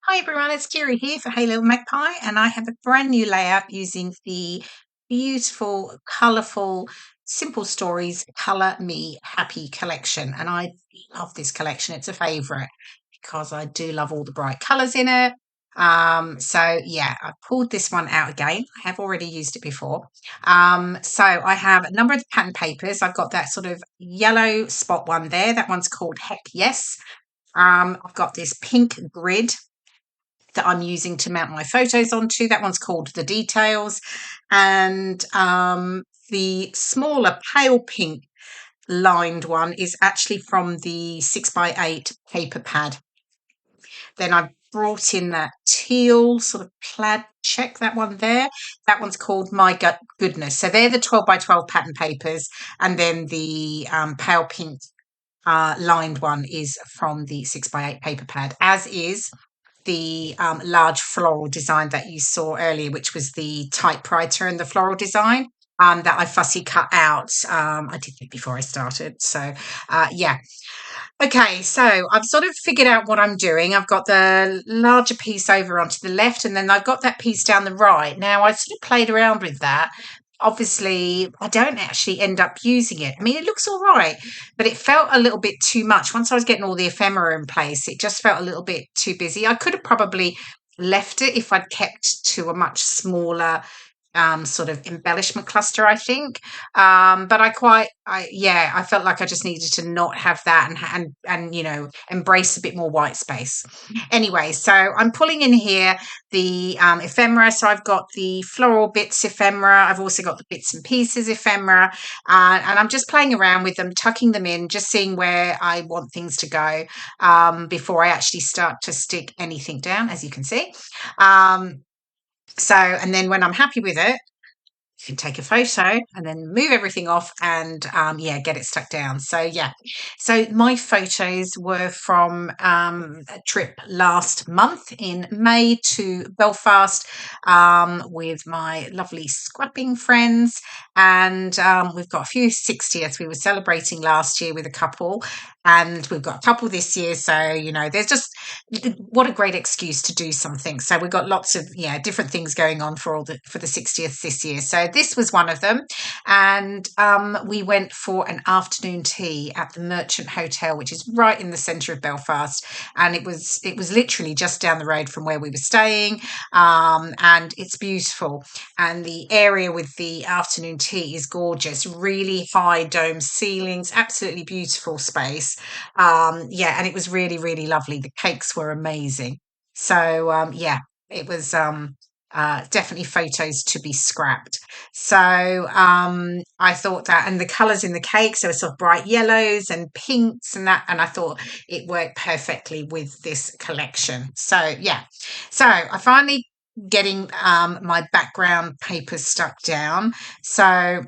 Hi everyone, it's KIREI here for Hey Little Magpie, and I have a brand new layout using the beautiful, colourful, Simple Stories Colour Me Happy collection. And I love this collection, it's a favourite because I do love all the bright colours in it. So yeah, I pulled this one out again. I have already used it before. So I have a number of the pattern papers. I've got that sort of yellow spot one there. That one's called Heck Yes. I've got this pink grid that I'm using to mount my photos onto. That one's called The Details. And the smaller pale pink lined one is actually from the 6x8 paper pad. Then I've brought in that teal sort of plaid check, that one there. That one's called My Goodness. So they're the 12x12 pattern papers. And then the pale pink lined one is from the 6x8 paper pad, as is the large floral design that you saw earlier, which was the typewriter and the floral design that I fussy cut out. I did it before I started. So, yeah. Okay, so I've sort of figured out what I'm doing. I've got the larger piece over onto the left, and then I've got that piece down the right. Now, I sort of played around with that. Obviously, I don't actually end up using it. I mean, it looks all right, but it felt a little bit too much. Once I was getting all the ephemera in place, it just felt a little bit too busy. I could have probably left it if I'd kept to a much smaller sort of embellishment cluster, I think. But I felt like I just needed to not have that and embrace a bit more white space. Anyway, so I'm pulling in here the ephemera. So I've got the floral bits ephemera. I've also got the bits and pieces ephemera, and I'm just playing around with them, tucking them in, just seeing where I want things to go before I actually start to stick anything down, as you can see. And then when I'm happy with it, you can take a photo and then move everything off and get it stuck down. So my photos were from a trip last month in May to Belfast with my lovely scrapping friends, and we've got a few 60th. We were celebrating last year with a couple, and we've got a couple this year. So there's just what a great excuse to do something. So we've got lots of different things going on for the 60th this year. So this was one of them, and we went for an afternoon tea at the Merchant Hotel, which is right in the centre of Belfast, and it was literally just down the road from where we were staying, and it's beautiful, and the area with the afternoon tea is gorgeous, really high dome ceilings, absolutely beautiful space. And it was really, really lovely. The cakes were amazing. So it was definitely photos to be scrapped. So I thought that, and the colours in the cakes, there were sort of bright yellows and pinks and that, and I thought it worked perfectly with this collection. So I finally getting my background papers stuck down. So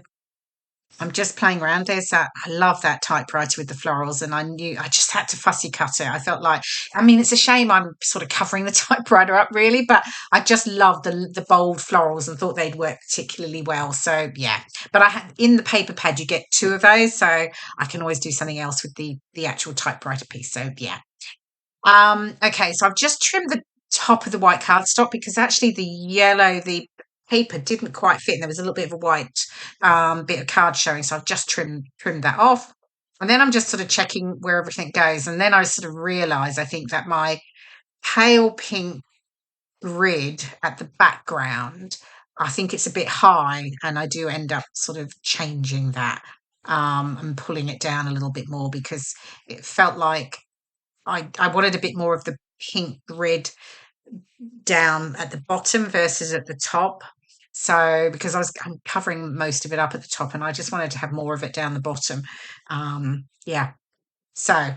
I'm just playing around. There's that. I love that typewriter with the florals, and I knew I just had to fussy cut it. I felt like, I mean, it's a shame I'm sort of covering the typewriter up, really, but I just love the bold florals and thought they'd work particularly well. So yeah, but I had in the paper pad you get two of those, so I can always do something else with the actual typewriter piece. So yeah. Okay, so I've just trimmed the top of the white cardstock because actually the paper didn't quite fit, and there was a little bit of a white bit of card showing, so I've just trimmed that off. And then I'm just sort of checking where everything goes, and then I sort of realise I think that my pale pink grid at the background, I think it's a bit high, and I do end up sort of changing that and pulling it down a little bit more because it felt like I wanted a bit more of the pink grid down at the bottom versus at the top. So because I'm covering most of it up at the top, and I just wanted to have more of it down the bottom. So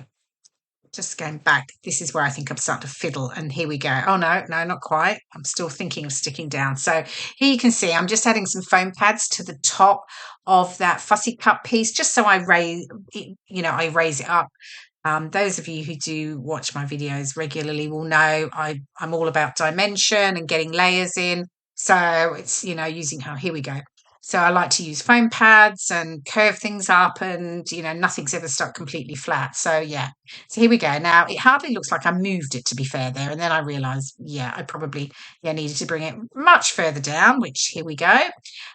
just going back, this is where I think I'm starting to fiddle, and here we go. Oh no, not quite. I'm still thinking of sticking down. So here you can see I'm just adding some foam pads to the top of that fussy cut piece, just so I raise it up. Those of you who do watch my videos regularly will know I'm all about dimension and getting layers in. So it's, using here we go. So I like to use foam pads and curve things up, and nothing's ever stuck completely flat. So yeah. So here we go. Now it hardly looks like I moved it, to be fair, there, and then I realised, yeah, I probably needed to bring it much further down. Which here we go,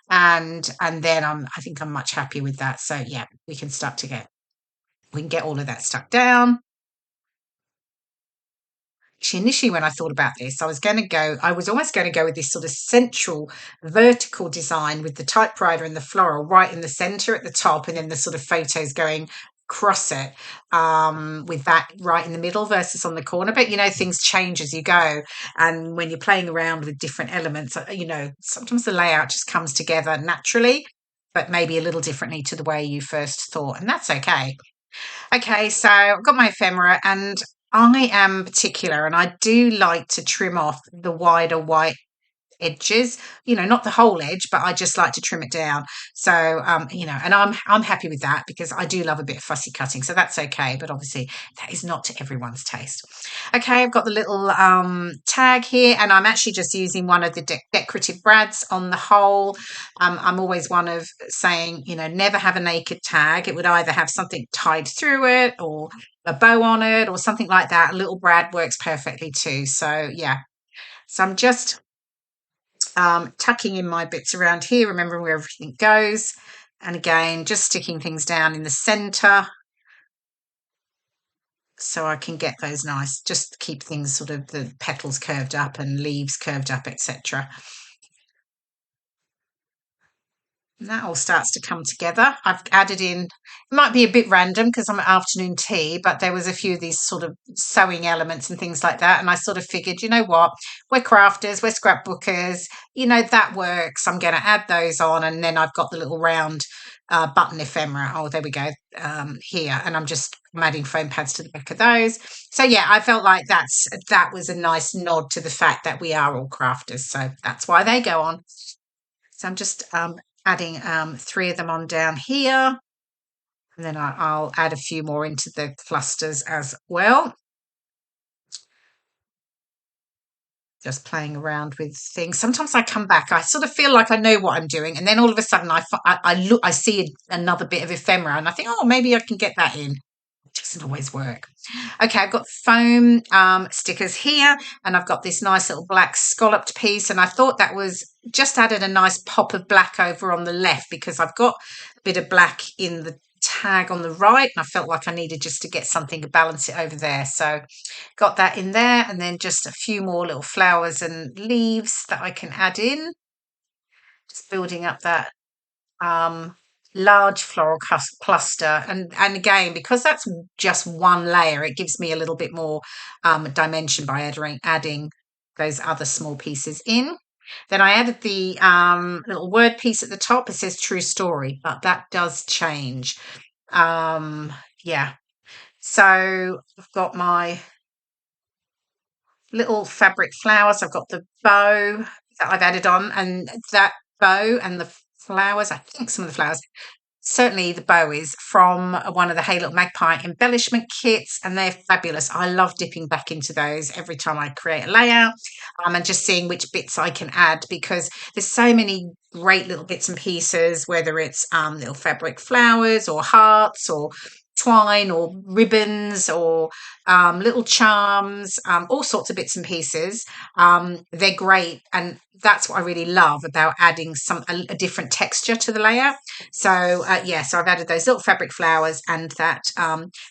and then I think I'm much happier with that. So yeah, we can get all of that stuck down. Initially, when I thought about this, I was almost going to go with this sort of central vertical design with the typewriter and the floral right in the center at the top, and then the sort of photos going across it, with that right in the middle versus on the corner. But things change as you go, and when you're playing around with different elements, sometimes the layout just comes together naturally, but maybe a little differently to the way you first thought, and that's okay. Okay, so I've got my ephemera, and I am particular, and I do like to trim off the wider white edges, not the whole edge, but I just like to trim it down. So, and I'm happy with that because I do love a bit of fussy cutting, so that's okay. But obviously, that is not to everyone's taste. Okay, I've got the little tag here, and I'm actually just using one of the decorative brads on the whole. I'm always one of saying, never have a naked tag. It would either have something tied through it or a bow on it or something like that. A little brad works perfectly too. So yeah. So I'm just tucking in my bits around here, remembering where everything goes. And again, just sticking things down in the center so I can get those nice, just keep things sort of the petals curved up and leaves curved up, etc. And that all starts to come together. I've added in, it might be a bit random because I'm at afternoon tea, but there was a few of these sort of sewing elements and things like that. And I sort of figured, you know what, we're crafters, we're scrapbookers, that works. I'm going to add those on. And then I've got the little round button ephemera. Oh, there we go, here. And I'm adding foam pads to the back of those. So yeah, I felt like that was a nice nod to the fact that we are all crafters. So that's why they go on. So I'm just adding 3 of them on down here, and then I'll add a few more into the clusters as well. Just playing around with things. Sometimes I come back, I sort of feel like I know what I'm doing, and then all of a sudden I see another bit of ephemera, and I think, oh, maybe I can get that in. It doesn't always work. Okay, I've got foam stickers here, and I've got this nice little black scalloped piece, and I thought that was just added a nice pop of black over on the left because I've got a bit of black in the tag on the right, and I felt like I needed just to get something to balance it over there. So got that in there, and then just a few more little flowers and leaves that I can add in. Just building up that large floral cluster, and again, because that's just one layer, it gives me a little bit more dimension by adding those other small pieces in. Then I added the little word piece at the top. It says true story, but that does change. Yeah, so I've got my little fabric flowers. I've got the bow that I've added on, and that bow and the flowers, I think some of the flowers, certainly the bow is from one of the Hey Look Magpie embellishment kits, and they're fabulous. I love dipping back into those every time I create a layout, and just seeing which bits I can add, because there's so many great little bits and pieces, whether it's little fabric flowers or hearts or twine or ribbons or little charms, all sorts of bits and pieces. They're great, and that's what I really love about adding a different texture to the layout. So so I've added those little fabric flowers and that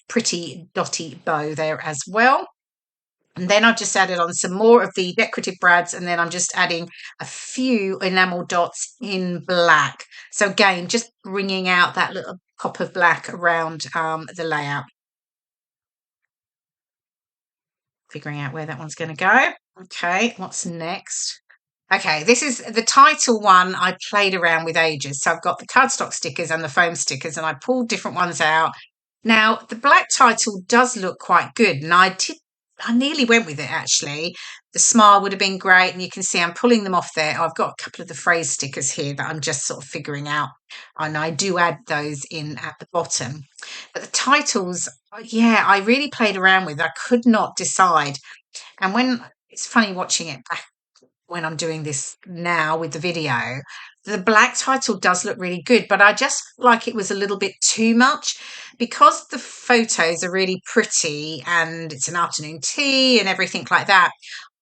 pretty dotty bow there as well. And then I've just added on some more of the decorative brads, and then I'm just adding a few enamel dots in black. So again, just bringing out that little pop of black around the layout. Figuring out where that one's going to go. Okay, what's next? Okay, this is the title one. I played around with ages. So I've got the cardstock stickers and the foam stickers, and I pulled different ones out. Now, the black title does look quite good, and I nearly went with it actually. The smile would have been great, and you can see I'm pulling them off there. I've got a couple of the phrase stickers here that I'm just sort of figuring out, and I do add those in at the bottom. But the titles, yeah, I really played around with. I could not decide, and when it's funny watching it back when I'm doing this now with the video, The black title does look really good, but I just felt like it was a little bit too much because the photos are really pretty and it's an afternoon tea and everything like that.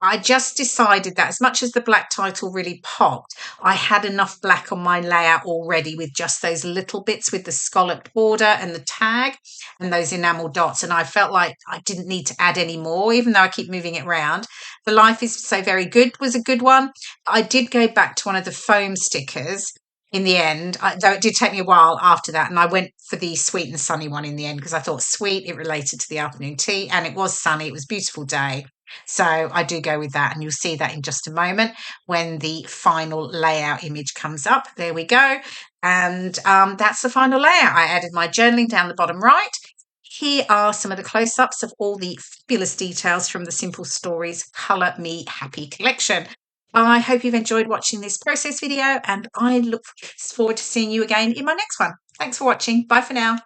I just decided that as much as the black title really popped, I had enough black on my layout already with just those little bits with the scalloped border and the tag and those enamel dots. And I felt like I didn't need to add any more, even though I keep moving it around. The Life is So Very Good was a good one. I did go back to one of the foam stickers in the end, though it did take me a while after that. And I went for the Sweet and Sunny one in the end because I thought sweet, it related to the afternoon tea, and it was sunny. It was a beautiful day. So I do go with that, and you'll see that in just a moment when the final layout image comes up. There we go. And that's the final layout. I added my journaling down the bottom right. Here are some of the close-ups of all the fabulous details from the Simple Stories Colour Me Happy collection. I hope you've enjoyed watching this process video, and I look forward to seeing you again in my next one. Thanks for watching. Bye for now.